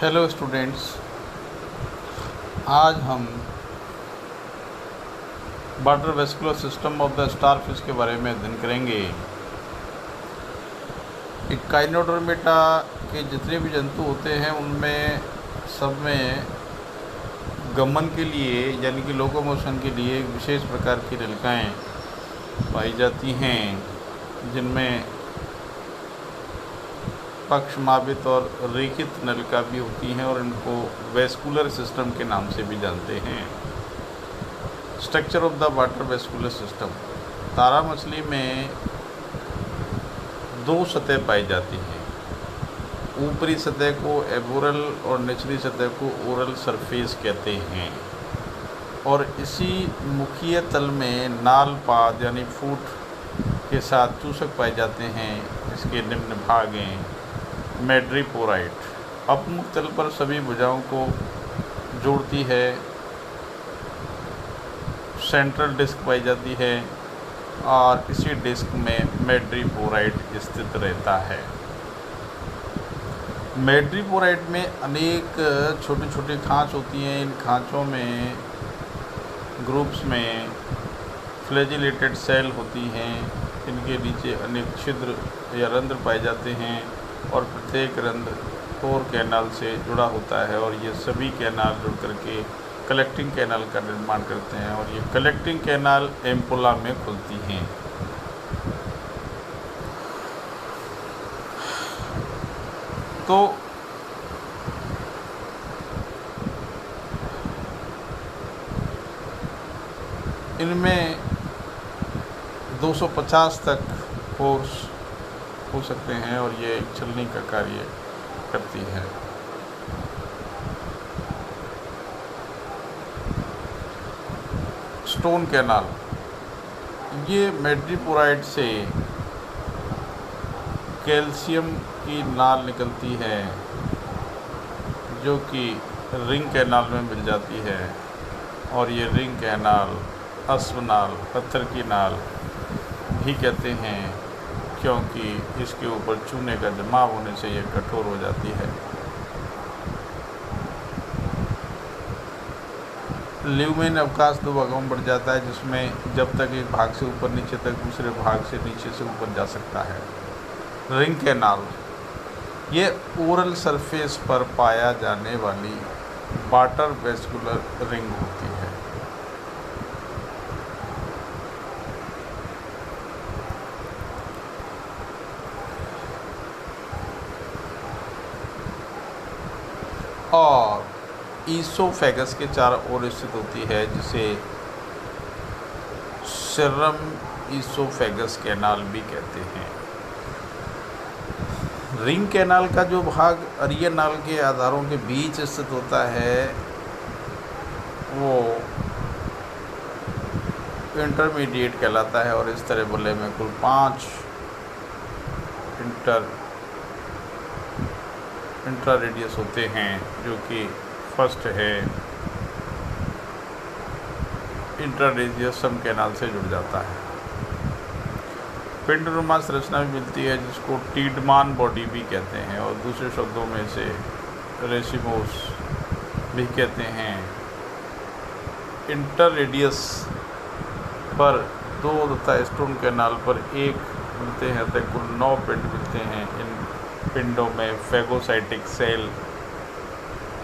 Hello students, आज हम water vascular system of the starfish के बारे में अध्ययन करेंगे। इकाइनोडर्मेटा के जितने भी जंतु होते हैं उनमें सब में गमन के लिए यानी कि लोकोमोशन के लिए एक विशेष प्रकार की नलिकाएं पाई जाती हैं, जिनमें पक्षमावित और रेखित नलिका भी होती हैं और इनको वेस्कुलर सिस्टम के नाम से भी जानते हैं। Structure of the water vascular system. तारा मछली में दो सतह पाई जाती हैं। ऊपरी सतह को एबोरल और निचली सतह को ओरल सरफेस कहते हैं, और इसी मुखीय तल में नाल पाद यानी फूट के साथ चूसक पाए जाते हैं। इसके निम्न भाग हैं। मैड्रीपोराइट अपमुख तल पर सभी भुजाओं को जोड़ती है। सेंट्रल डिस्क पाई जाती है और इसी डिस्क में मैड्रीपोराइट स्थित रहता है। मैड्रीपोराइट में अनेक छोटी छोटी खांच होती हैं। इन खांचों में ग्रुप्स में फ्लैजिलेटेड सेल होती हैं। इनके नीचे अनेक छिद्र या रंध्र पाए जाते हैं और प्रत्येक रंध्र कोर कैनाल से जुड़ा होता है, और ये सभी कैनाल जुड़ करके कलेक्टिंग कैनाल का निर्माण करते हैं, और ये कलेक्टिंग कैनाल एम्पुला में खुलती हैं। तो इनमें 250 तक फोर्स हो सकते हैं और ये एक छलनी का कार्य करती है। स्टोन कैनाल, ये मैड्रीपोराइट से कैल्शियम की नाल निकलती है जो कि रिंग कैनाल में मिल जाती है, और ये रिंग कैनाल अश्वनाल, पत्थर की नाल भी कहते हैं, क्योंकि इसके ऊपर चूने का जमाव होने से यह कठोर हो जाती है। ल्यूमेन अवकाश दो भागों में बढ़ जाता है, जिसमें जब तक एक भाग से ऊपर नीचे तक दूसरे भाग से नीचे से ऊपर जा सकता है। रिंग कैनाल, ये ओरल सरफेस पर पाया जाने वाली वाटर वेस्कुलर रिंग होती है। और ईसोफेगस के चारों ओर स्थित होती है, जिसे सिरम ईसोफेगस कैनाल भी कहते हैं। रिंग कैनाल का जो भाग अरिया नाल के आधारों के बीच स्थित होता है वो इंटरमीडिएट कहलाता है, और इस तरह बल्ले में कुल 5 इंट्रा रेडियस होते हैं, जो कि फर्स्ट है इंट्रा रेडियस सम कैनाल से जुड़ जाता है। पिंडनुमा संरचना भी मिलती है, जिसको टीडमान बॉडी भी कहते हैं, और दूसरे शब्दों में से रेसिमोस भी कहते हैं। इंटर रेडियस पर 2 तथा स्टोन कैनाल पर 1 मिलते हैं, तक कुल 9 पिंड मिलते हैं। इन पिंडों में फेगोसाइटिक सेल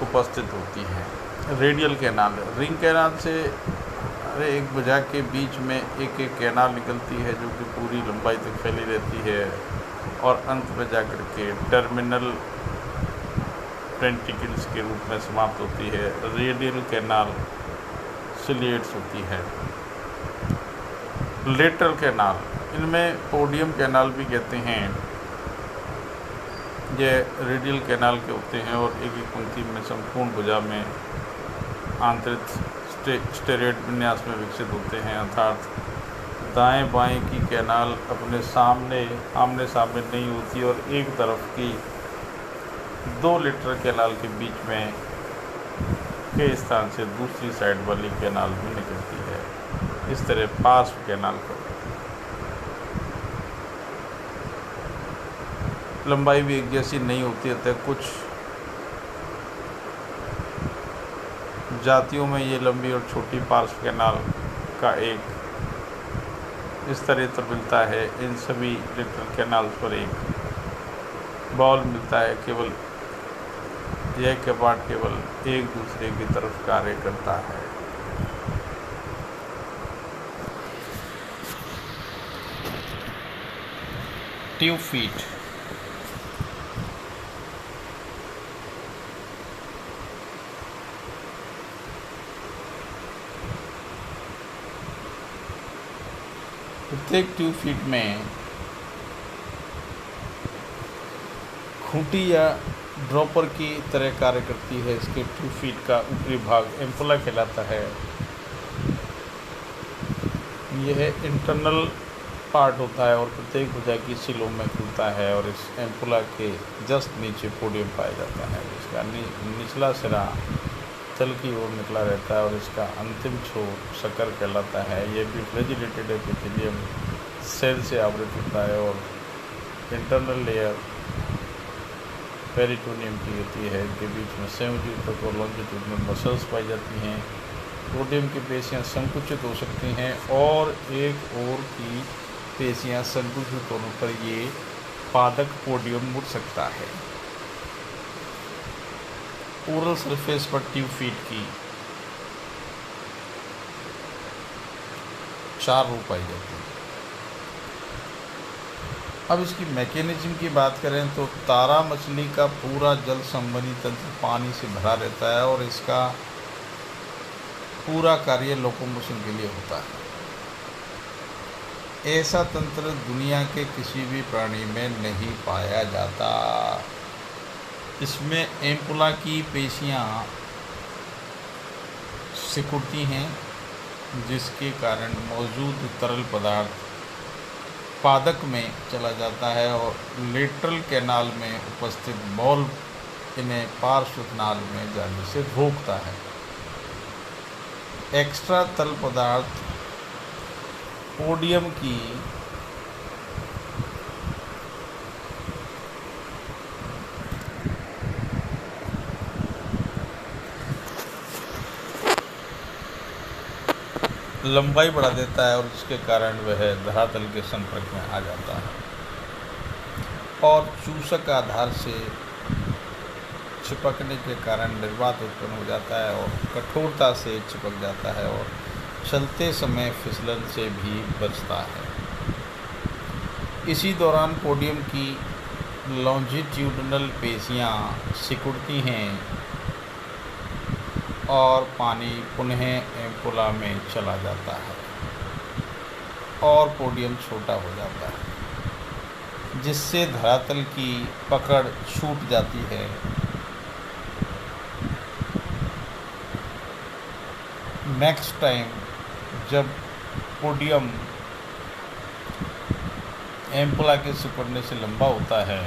उपस्थित होती है। रेडियल कैनाल, रिंग कैनाल से एक भुजा के बीच में एक एक कैनाल निकलती है, जो कि पूरी लंबाई तक फैली रहती है और अंत में जाकर के टर्मिनल टेंटिकल्स के रूप में समाप्त होती है। रेडियल कैनाल सिलिएट्स होती है। लेटरल कैनाल, इनमें पोडियम कैनाल भी कहते हैं। ये रेडियल कैनाल के होते हैं और एक एक पंक्ति में संपूर्ण भुजा में आंतरिक स्टेरेट विन्यास में विकसित होते हैं, अर्थात दाएं बाएं की कैनाल अपने आमने सामने नहीं होती, और एक तरफ की 2 लेटरल कैनाल के बीच में के स्थान से दूसरी साइड वाली कैनाल भी निकलती है। इस तरह पार्श्व कैनाल को लंबाई भी एक जैसी नहीं होती, अतः कुछ जातियों में ये लंबी और छोटी पार्श्व कैनाल का एक स्तरीय मिलता है। इन सभी लेटरल कैनाल्स पर एक बॉल मिलता है। केवल यह कपाट केवल एक दूसरे की तरफ कार्य करता है। ट्यूब फीट प्रत्येक ट्यूब फीट में खूंटी या ड्रॉपर की तरह कार्य करती है। इसके ट्यूब फीट का ऊपरी भाग एम्पुला कहलाता है। यह इंटरनल पार्ट होता है और प्रत्येक भुजा की सिलों में खुलता है और इस एम्पुला के जस्ट नीचे पोडियम पाया जाता है। इसका निचला सिरा तल की ओर निकला रहता है और इसका अंतिम छोर शकर कहलाता है। यह भी फ्लैजिलेटेड एपिथेलियम सेल से आवृत होता है और इंटरनल लेयर पेरिटोनियम की होती है। इनके बीच में संयोजित और लॉन्जिट्यूडनल मसल्स पाई जाती हैं। पोडियम की पेशियाँ संकुचित हो सकती हैं और एक ओर की पेशियाँ संकुचित होने पर ये पादक पोडियम मुड़ सकता है। ओरल सरफेस पर ट्यूब फीट की 4 रो पाई जाती है। अब इसकी मैकेनिज्म की बात करें तो तारा मछली का पूरा जल संबंधी तंत्र पानी से भरा रहता है और इसका पूरा कार्य लोकोमोशन के लिए होता है। ऐसा तंत्र दुनिया के किसी भी प्राणी में नहीं पाया जाता। इसमें एम्पुला की पेशियाँ सिकुड़ती हैं जिसके कारण मौजूद तरल पदार्थ पादक में चला जाता है और लेटरल कैनाल में उपस्थित बॉल इन्हें पार्श्व नाल में जाने से रोकता है। एक्स्ट्रा तरल पदार्थ पोडियम की लंबाई बढ़ा देता है और इसके कारण वह धरातल के संपर्क में आ जाता है और चूसक आधार से चिपकने के कारण निर्वात उत्पन्न हो जाता है और कठोरता से चिपक जाता है और चलते समय फिसलन से भी बचता है। इसी दौरान पोडियम की लॉन्जिट्यूडनल पेशियाँ सिकुड़ती हैं और पानी पुनः एम्पुला में चला जाता है और पोडियम छोटा हो जाता है जिससे धरातल की पकड़ छूट जाती है। नेक्स्ट टाइम जब पोडियम एम्पुला के सिकुड़ने से लंबा होता है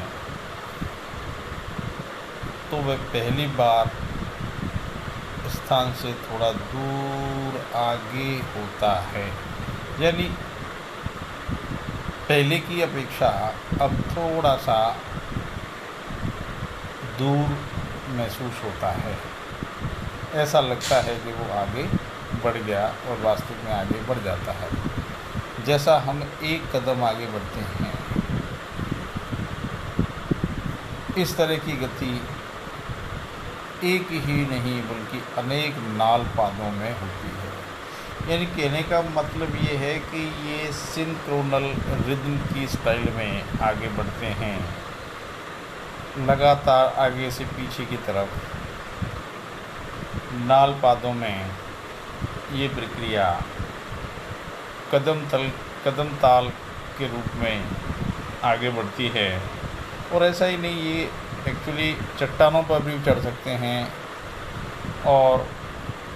तो वह पहली बार स्थान से थोड़ा दूर आगे होता है, यानी पहले की अपेक्षा अब थोड़ा सा दूर महसूस होता है। ऐसा लगता है कि वो आगे बढ़ गया और वास्तव में आगे बढ़ जाता है। जैसा हम एक कदम आगे बढ़ते हैं, इस तरह की गति एक ही नहीं बल्कि अनेक नाल पादों में होती है। यानी कहने का मतलब ये है कि ये सिंक्रोनल रिदम की स्टाइल में आगे बढ़ते हैं, लगातार आगे से पीछे की तरफ नाल पादों में ये प्रक्रिया कदम ताल के रूप में आगे बढ़ती है। और ऐसा ही नहीं, ये एक्चुअली चट्टानों पर भी चढ़ सकते हैं और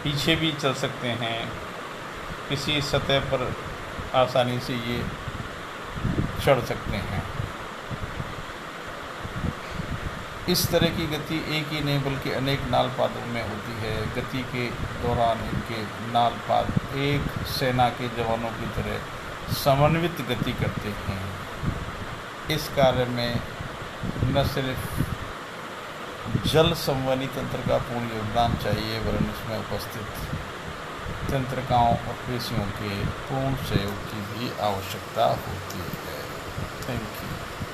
पीछे भी चल सकते हैं। किसी सतह पर आसानी से ये चढ़ सकते हैं। इस तरह की गति एक ही नहीं बल्कि अनेक नाल पादों में होती है। गति के दौरान इनके नाल पाद एक सेना के जवानों की तरह समन्वित गति करते हैं। इस कार्य में न सिर्फ जल संवहनी तंत्र का पूर्ण योगदान चाहिए, वरन इसमें उपस्थित तंत्रिकाओं और पेशियों के पूर्ण सहयोग की भी आवश्यकता होती है। Thank you.